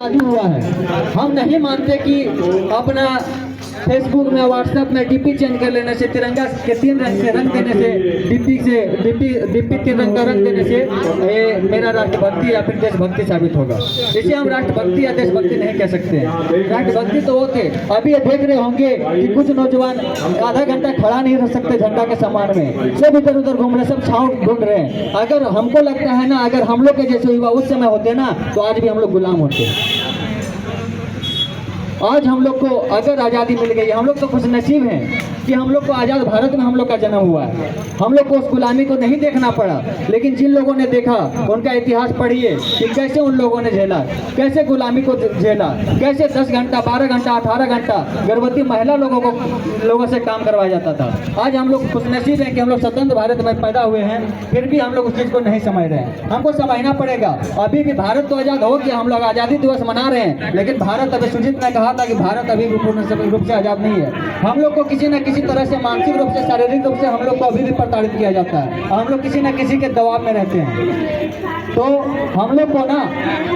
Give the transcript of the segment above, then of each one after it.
आजादी हुआ है। हम नहीं मानते कि अपना फेसबुक में व्हाट्सएप में डीपी चेंज कर लेने से, तिरंगा के 3 रंग से रंग देने से, डीपी 3 रंग का रंग देने से ये मेरा राष्ट्रभक्ति या फिर देशभक्ति साबित होगा। इसे हम राष्ट्रभक्ति या देशभक्ति नहीं कह सकते हैं। राष्ट्रभक्ति तो वो थे, अभी ये देख रहे होंगे कि कुछ नौजवान आधा घंटा खड़ा नहीं रह सकते झंडा के सम्मान में, सब इधर उधर घूम रहे, सब छाव ढूंढ रहे हैं। अगर हमको लगता है ना, अगर हम लोग के जैसे युवा उस समय होते ना, तो आज भी हम लोग गुलाम होते। आज हम लोग को अगर आज़ादी मिल गई, हम लोग तो खुश नसीब हैं कि हम लोग को आज़ाद भारत में हम लोग का जन्म हुआ है। हम लोग को उस गुलामी को नहीं देखना पड़ा, लेकिन जिन लोगों ने देखा उनका इतिहास पढ़िए कि कैसे उन लोगों ने झेला, कैसे गुलामी को झेला, कैसे 10 घंटा 12 घंटा 18 घंटा गर्भवती महिला लोगों से काम करवाया जाता था। आज हम लोग खुश नसीब हैं कि हम लोग स्वतंत्र भारत में पैदा हुए हैं, फिर भी हम लोग उस चीज़ को नहीं समझ रहे हैं। हमको समझना पड़ेगा। अभी भी भारत तो आज़ाद हो गया, हम लोग आज़ादी दिवस मना रहे हैं, लेकिन भारत अभी सुजीत ने कहा था कि भारत अभी भी पूर्ण रूप से आज़ाद नहीं है। हम लोग को किसी न किसी तरह से मानसिक रूप से, शारीरिक रूप से हम लोग को अभी भी प्रताड़ित किया जाता है। हम लोग किसी न किसी के दबाव में रहते हैं। तो हम लोग को ना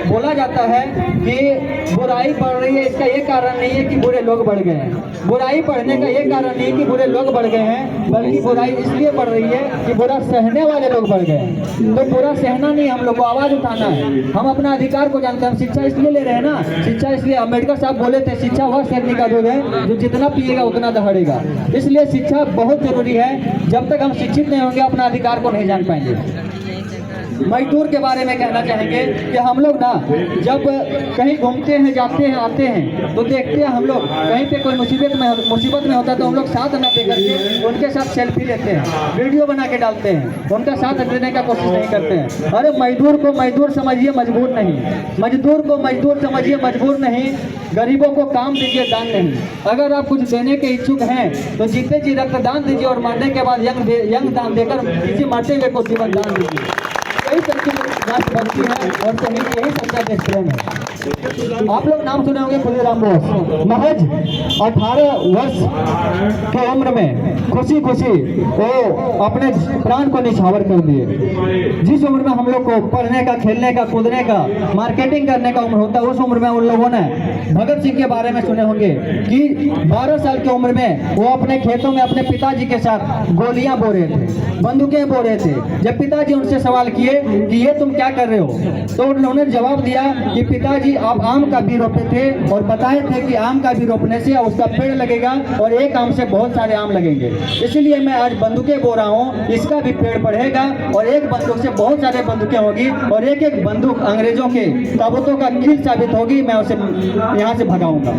बोला जाता है कि बुराई बढ़ रही है, इसका ये कारण नहीं है कि बुरे लोग बढ़ गए हैं। बुराई बढ़ने का ये कारण नहीं है कि बुरे लोग बढ़ गए हैं, बल्कि बुराई इसलिए बढ़ रही है कि बुरा सहने वाले लोग बढ़ गए हैं। तो बुरा सहना नहीं, हम लोग को आवाज़ उठाना है। हम अपना अधिकार को जानते हैं। हम शिक्षा इसलिए ले रहे हैं ना, शिक्षा इसलिए अम्बेडकर साहब बोले थे, शिक्षा वह शक्ति का दूध है जो जितना पिएगा उतना दहाड़ेगा। इसलिए शिक्षा बहुत जरूरी है। जब तक हम शिक्षित नहीं होंगे, अपना अधिकार को नहीं जान पाएंगे। मजदूर के बारे में कहना चाहेंगे कि हम लोग ना जब कहीं घूमते हैं, जाते हैं, आते हैं, तो देखते हैं हम लोग कहीं पे कोई मुसीबत में होता है तो हम लोग साथ न दे करके उनके साथ सेल्फी लेते हैं, वीडियो बना के डालते हैं, उनका साथ देने का कोशिश नहीं करते हैं। अरे मजदूर को मजदूर समझिए, मजबूर नहीं। मजदूर को मजदूर समझिए, मजबूर नहीं। गरीबों को काम दीजिए, दान नहीं। अगर आप कुछ देने के इच्छुक हैं तो जीते जी रक्तदान दीजिए और मरने के बाद यंग दान देकर किसी मरते हुए को जीवन दान दीजिए। कई तरह की राष्ट्रभक्ति है और शहीद, यही सच्चा देश प्रेम है। आप लोग नाम सुने होंगे खुदीराम बोस। महज 18 वर्ष की उम्र में खुशी खुशी वो अपने प्राण को निछावर कर दिए। जिस उम्र में हम लोग को पढ़ने का, खेलने का, कूदने का, मार्केटिंग करने का उम्र होता है, उस उम्र में उन लोगों ने भगत सिंह के बारे में सुने होंगे कि 12 साल की उम्र में वो अपने खेतों में अपने पिताजी के साथ गोलियां बो रहे थे, बंदूकें बो रहे थे। जब पिताजी उनसे सवाल किए कि ये तुम क्या कर रहे हो, तो उन्होंने जवाब दिया कि पिताजी आप आम का भी रोपे थे और बताए थे कि आम का भी रोपने से उसका पेड़ लगेगा और एक आम से बहुत सारे आम लगेंगे। इसलिए मैं आज बंदूकें बो रहा हूँ, इसका भी पेड़ बढ़ेगा और एक बंदूक से बहुत सारे बंदूकें होगी और एक एक बंदूक अंग्रेजों के ताबूतों का कील साबित होगी। मैं उसे यहाँ से भगाऊंगा।